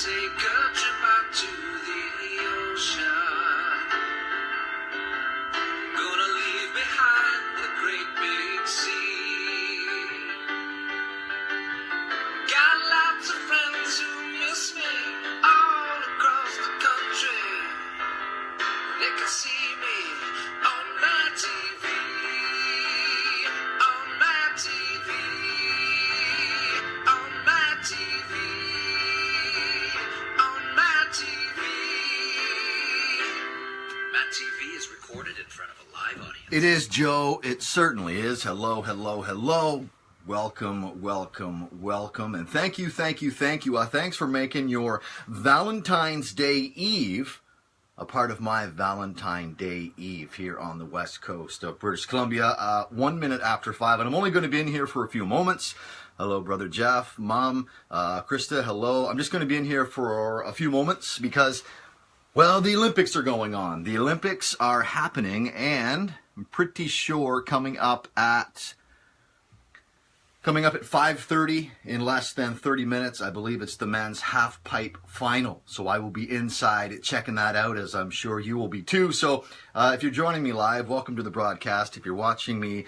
take a trip out to the ocean. Gonna leave behind the great big sea. Got lots of friends who miss me all across the country. They can see me on MattTv, on MattTv, on MattTV, on MattTV. MattTV is recorded in front of a live audience. It is, Joe. It certainly is. Hello, hello, hello. Welcome, welcome, welcome. And thank you. Thanks for making your Valentine's Day Eve a part of my Valentine Day Eve here on the west coast of British Columbia. 1 minute after 5, and I'm only going to be in here for a few moments. Hello, Brother Jeff, Mom, Krista, hello. I'm just going to be in here for a few moments because, well, the Olympics are going on. The Olympics are happening, and I'm pretty sure coming up at 5:30 in less than 30 minutes, I believe it's the men's half pipe final. So I will be inside checking that out, as I'm sure you will be too. So if you're joining me live, welcome to the broadcast. If you're watching me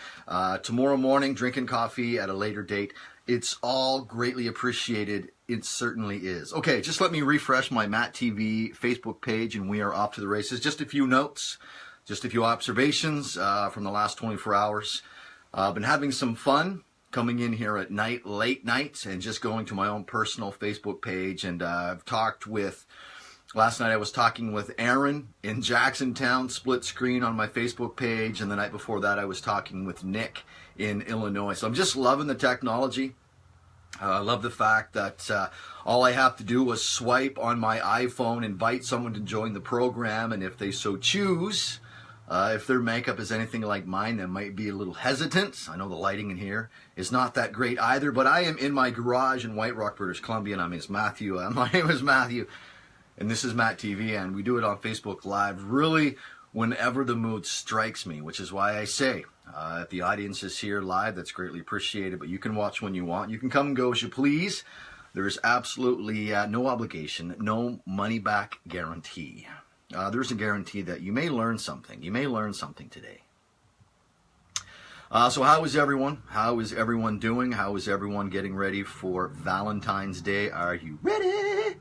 tomorrow morning, drinking coffee at a later date, it's all greatly appreciated. It certainly is. Okay, just let me refresh my MattTv Facebook page, and we are off to the races. Just a few notes, just a few observations from the last 24 hours. I've been having some fun coming in here at night, late nights, and just going to my own personal Facebook page. And I've talked with, last night I was talking with Aaron in Jacksontown, split screen on my Facebook page. And the night before that I was talking with Nick in Illinois. So I'm just loving the technology. I love the fact that all I have to do is swipe on my iPhone, invite someone to join the program, and if they so choose, if their makeup is anything like mine, they might be a little hesitant. I know the lighting in here is not that great either, but I am in my garage in White Rock, British Columbia, and my name is Matthew. My name is Matthew, and this is MattTV, and we do it on Facebook Live really whenever the mood strikes me, which is why I say, if the audience is here live, that's greatly appreciated, but you can watch when you want. You can come and go as you please. There is absolutely no obligation, no money-back guarantee. There's a guarantee that you may learn something. You may learn something today. So how is everyone? How is everyone doing? How is everyone getting ready for Valentine's Day? Are you ready?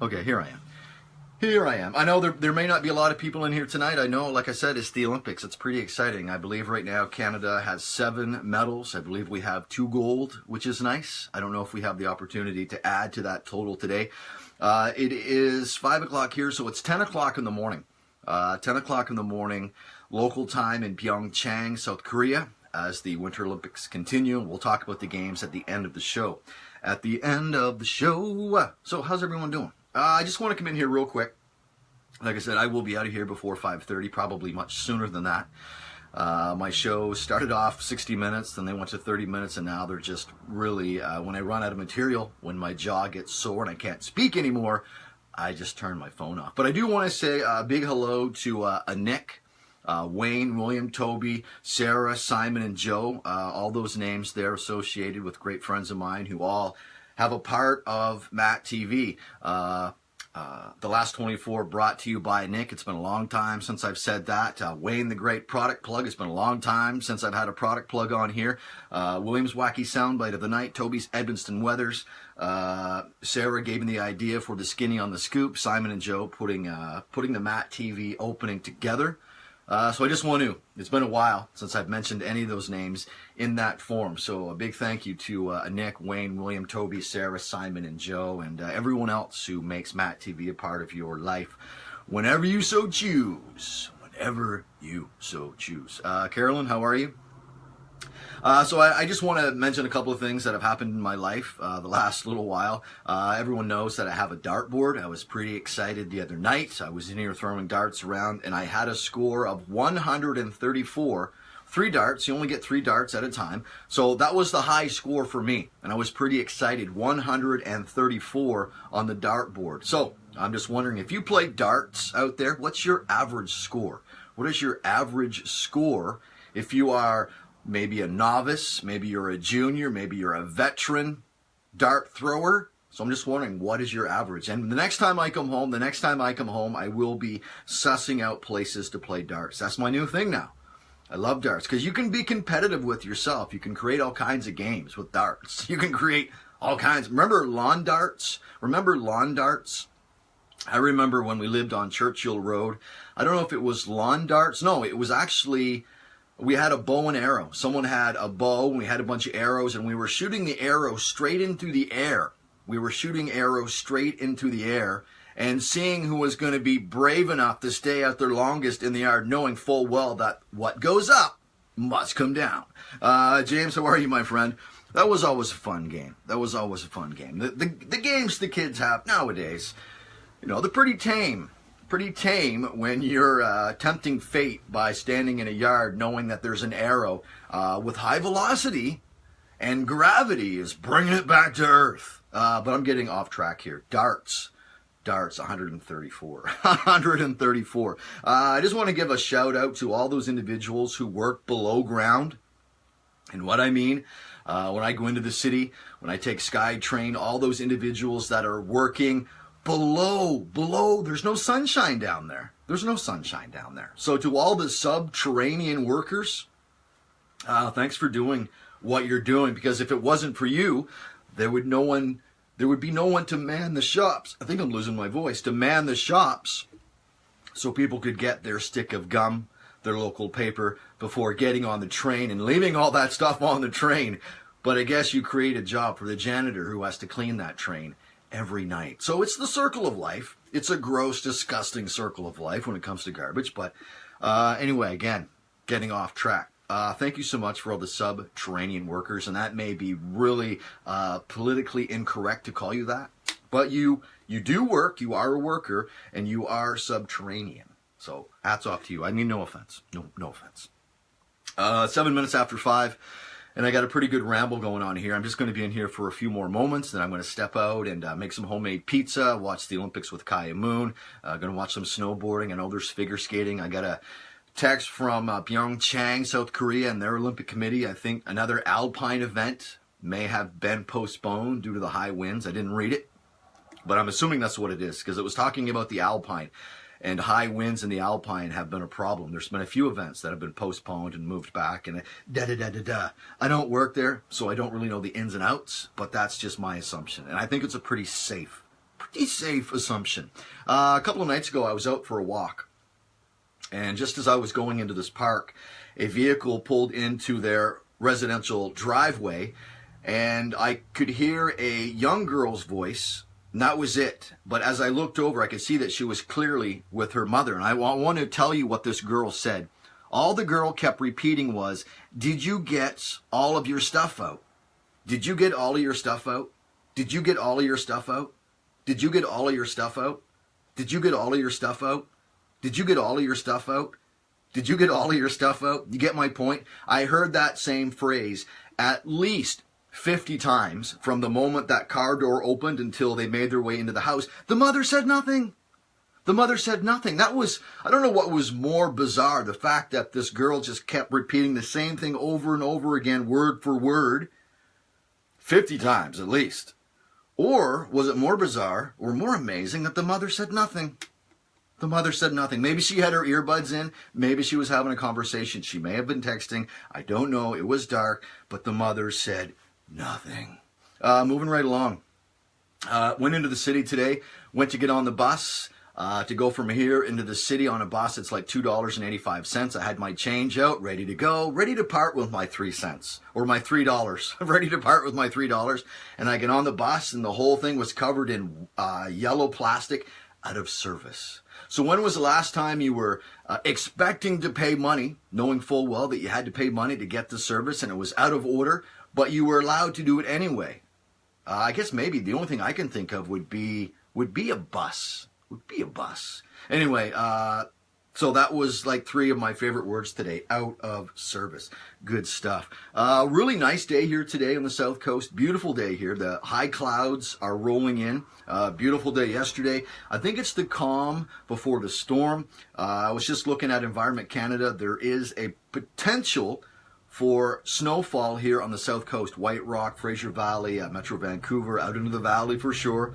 Okay, here I am. I know there may not be a lot of people in here tonight. I know, like I said, it's the Olympics. It's pretty exciting. I believe right now Canada has 7 medals. I believe we have 2 gold, which is nice. I don't know if we have the opportunity to add to that total today. It is 5 o'clock here, so it's 10 o'clock in the morning. 10 o'clock in the morning, local time in Pyeongchang, South Korea, as the Winter Olympics continue. We'll talk about the games at the end of the show. So how's everyone doing? I just want to come in here real quick. Like I said, I will be out of here before 5:30, probably much sooner than that. My show started off 60 minutes, then they went to 30 minutes, and now they're just really, when I run out of material, when my jaw gets sore and I can't speak anymore, I just turn my phone off. But I do want to say a big hello to Nick, Wayne, William, Toby, Sarah, Simon, and Joe, all those names there associated with great friends of mine who all have a part of MattTV. The last 24 brought to you by Nick. It's been a long time since I've said that. Wayne, the great product plug. It's been a long time since I've had a product plug on here. William's wacky soundbite of the night. Toby's Edmonton weathers. Sarah gave me the idea for the skinny on the scoop. Simon and Joe putting the MattTV opening together. So I just want to, it's been a while since I've mentioned any of those names in that form. So a big thank you to Nick, Wayne, William, Toby, Sarah, Simon, and Joe, and everyone else who makes MattTV a part of your life whenever you so choose. Whenever you so choose. Carolyn, how are you? So I just want to mention a couple of things that have happened in my life the last little while. Everyone knows that I have a dartboard. I was pretty excited the other night. I was in here throwing darts around, and I had a score of 134. 3 darts. You only get 3 darts at a time. So that was the high score for me, and I was pretty excited. 134 on the dartboard. So I'm just wondering, if you play darts out there, what's your average score? What is your average score if you are maybe a novice, maybe you're a junior, maybe you're a veteran dart thrower? So I'm just wondering, what is your average? And the next time I come home, I will be sussing out places to play darts. That's my new thing now. I love darts because you can be competitive with yourself. You can create all kinds of games with darts. You can create all kinds. Remember lawn darts? I remember when we lived on Churchill Road. I don't know if it was lawn darts. No, it was actually, we had a bow and arrow. Someone had a bow and we had a bunch of arrows and we were shooting the arrow straight into the air. And seeing who was going to be brave enough to stay out there longest in the yard, knowing full well that what goes up must come down. James, how are you, my friend? That was always a fun game. The games the kids have nowadays, you know, they're pretty tame. When you're tempting fate by standing in a yard knowing that there's an arrow with high velocity and gravity is bringing it back to earth. But I'm getting off track here. Darts, 134. 134. I just want to give a shout out to all those individuals who work below ground. And what I mean, when I go into the city, when I take SkyTrain, all those individuals that are working below, there's no sunshine down there. So to all the subterranean workers, thanks for doing what you're doing, because if it wasn't for you, there would be no one to man the shops. I think I'm losing my voice. To man the shops so people could get their stick of gum, their local paper, before getting on the train and leaving all that stuff on the train. But I guess you create a job for the janitor who has to clean that train every night. So it's the circle of life. It's a gross, disgusting circle of life when it comes to garbage. But anyway, again, getting off track. Thank you so much for all the subterranean workers, and that may be really politically incorrect to call you that, but you do work, you are a worker, and you are subterranean. So hats off to you. I mean, no offense. No offense. 7 minutes after 5, and I got a pretty good ramble going on here. I'm just going to be in here for a few more moments, then I'm going to step out and make some homemade pizza, watch the Olympics with Kaya Moon, going to watch some snowboarding. I know there's figure skating. I got a text from Pyeongchang, South Korea, and their Olympic Committee. I think another alpine event may have been postponed due to the high winds. I didn't read it, but I'm assuming that's what it is, because it was talking about the alpine, and high winds in the alpine have been a problem. There's been a few events that have been postponed and moved back, and I don't work there, so I don't really know the ins and outs, but that's just my assumption, and I think it's a pretty safe assumption. A couple of nights ago, I was out for a walk. And just as I was going into this park, a vehicle pulled into their residential driveway, and I could hear a young girl's voice, and that was it. But as I looked over, I could see that she was clearly with her mother. And I want to tell you what this girl said. All the girl kept repeating was, "Did you get all of your stuff out? Did you get all of your stuff out? Did you get all of your stuff out? Did you get all of your stuff out? Did you get all of your stuff out? Did you get all of your stuff out? Did you get all of your stuff out?" You get my point? I heard that same phrase at least 50 times from the moment that car door opened until they made their way into the house. The mother said nothing. That was, I don't know what was more bizarre, the fact that this girl just kept repeating the same thing over and over again, word for word, 50 times at least. Or was it more bizarre or more amazing that the mother said nothing? Maybe she had her earbuds in. Maybe she was having a conversation. She may have been texting. I don't know. It was dark. But the mother said nothing. Moving right along. Went into the city today. Went to get on the bus. To go from here into the city on a bus, it's like $2.85. I had my change out, ready to go. Ready to part with my 3 cents. Or my $3. Ready to part with my $3. And I get on the bus, and the whole thing was covered in yellow plastic, out of service. So when was the last time you were expecting to pay money, knowing full well that you had to pay money to get the service and it was out of order, but you were allowed to do it anyway? I guess maybe the only thing I can think of would be a bus. Anyway, so that was like 3 of my favorite words today, out of service. Good stuff. Really nice day here today on the South Coast. Beautiful day here. The high clouds are rolling in. Beautiful day yesterday. I think it's the calm before the storm. I was just looking at Environment Canada. There is a potential for snowfall here on the south coast, White Rock, Fraser Valley, Metro Vancouver, out into the valley for sure.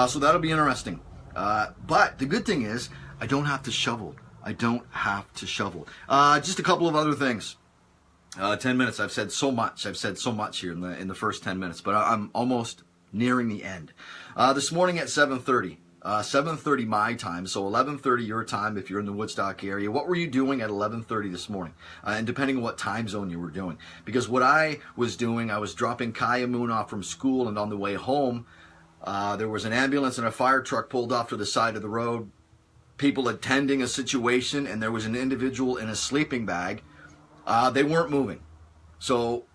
So that'll be interesting. But the good thing is I don't have to shovel. I don't have to shovel. Just a couple of other things. 10 minutes. I've said so much. I've said so much here in the first 10 minutes, but I'm almost nearing the end. This morning at 7:30. 7:30 my time, so 11:30 your time if you're in the Woodstock area. What were you doing at 11:30 this morning? And depending on what time zone you were doing. Because what I was doing, I was dropping Kaya Moon off from school, and on the way home, there was an ambulance and a fire truck pulled off to the side of the road. People attending a situation, and there was an individual in a sleeping bag. They weren't moving. So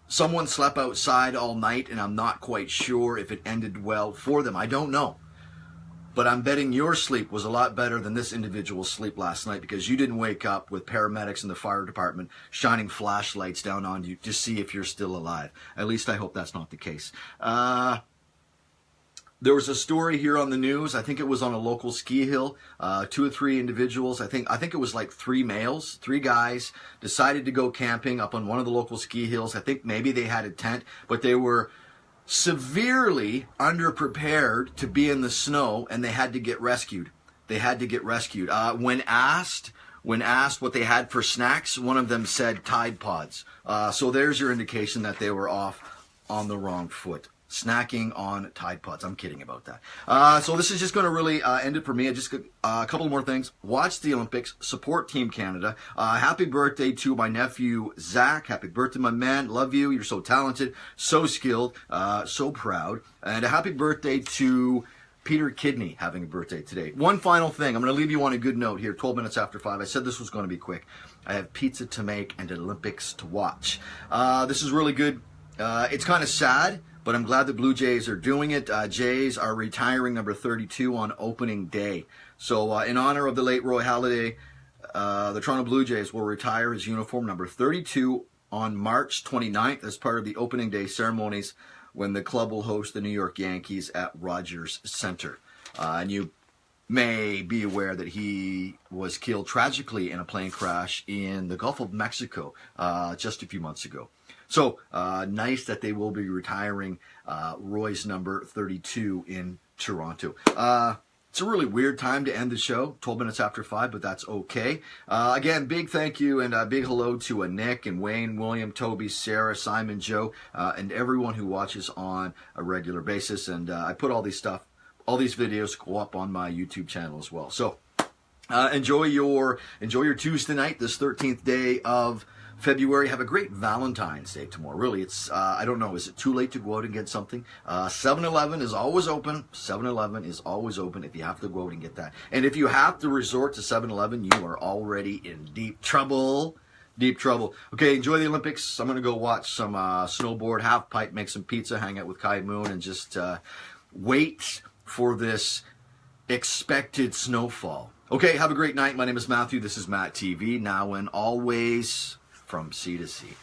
someone slept outside all night, and I'm not quite sure if it ended well for them. I don't know. But I'm betting your sleep was a lot better than this individual's sleep last night, because you didn't wake up with paramedics in the fire department shining flashlights down on you to see if you're still alive. At least I hope that's not the case. There was a story here on the news. I think it was on a local ski hill. 2 or 3 individuals. I think it was like 3 males, 3 guys decided to go camping up on one of the local ski hills. I think maybe they had a tent, but they were severely underprepared to be in the snow, and they had to get rescued. They had to get rescued. When asked what they had for snacks, one of them said Tide Pods. So there's your indication that they were off on the wrong foot. Snacking on Tide Pods. I'm kidding about that. So this is just going to really end it for me. I just a couple more things. Watch the Olympics. Support Team Canada. Happy birthday to my nephew, Zach. Happy birthday, my man. Love you. You're so talented, so skilled, so proud. And a happy birthday to Peter Kidney, having a birthday today. One final thing. I'm going to leave you on a good note here. 12 minutes after 5. I said this was going to be quick. I have pizza to make and Olympics to watch. This is really good. It's kind of sad, but I'm glad the Blue Jays are doing it. Jays are retiring number 32 on opening day. So in honor of the late Roy Halladay, the Toronto Blue Jays will retire his uniform number 32 on March 29th as part of the opening day ceremonies when the club will host the New York Yankees at Rogers Center. And you may be aware that he was killed tragically in a plane crash in the Gulf of Mexico just a few months ago. So, nice that they will be retiring Roy's number 32 in Toronto. It's a really weird time to end the show, 12 minutes after 5, but that's okay. Again, big thank you and a big hello to Nick and Wayne, William, Toby, Sarah, Simon, Joe, and everyone who watches on a regular basis. And I put all these videos go up on my YouTube channel as well. So, enjoy your Tuesday night, this 13th day of February. Have a great Valentine's Day tomorrow. Really, it's, I don't know, is it too late to go out and get something? 7-Eleven is always open. 7-Eleven is always open if you have to go out and get that. And if you have to resort to 7-Eleven, you are already in deep trouble. Deep trouble. Okay, enjoy the Olympics. I'm going to go watch some snowboard, half pipe, make some pizza, hang out with Kai Moon, and just wait for this expected snowfall. Okay, have a great night. My name is Matthew. This is MattTv. Now and always, from sea to sea.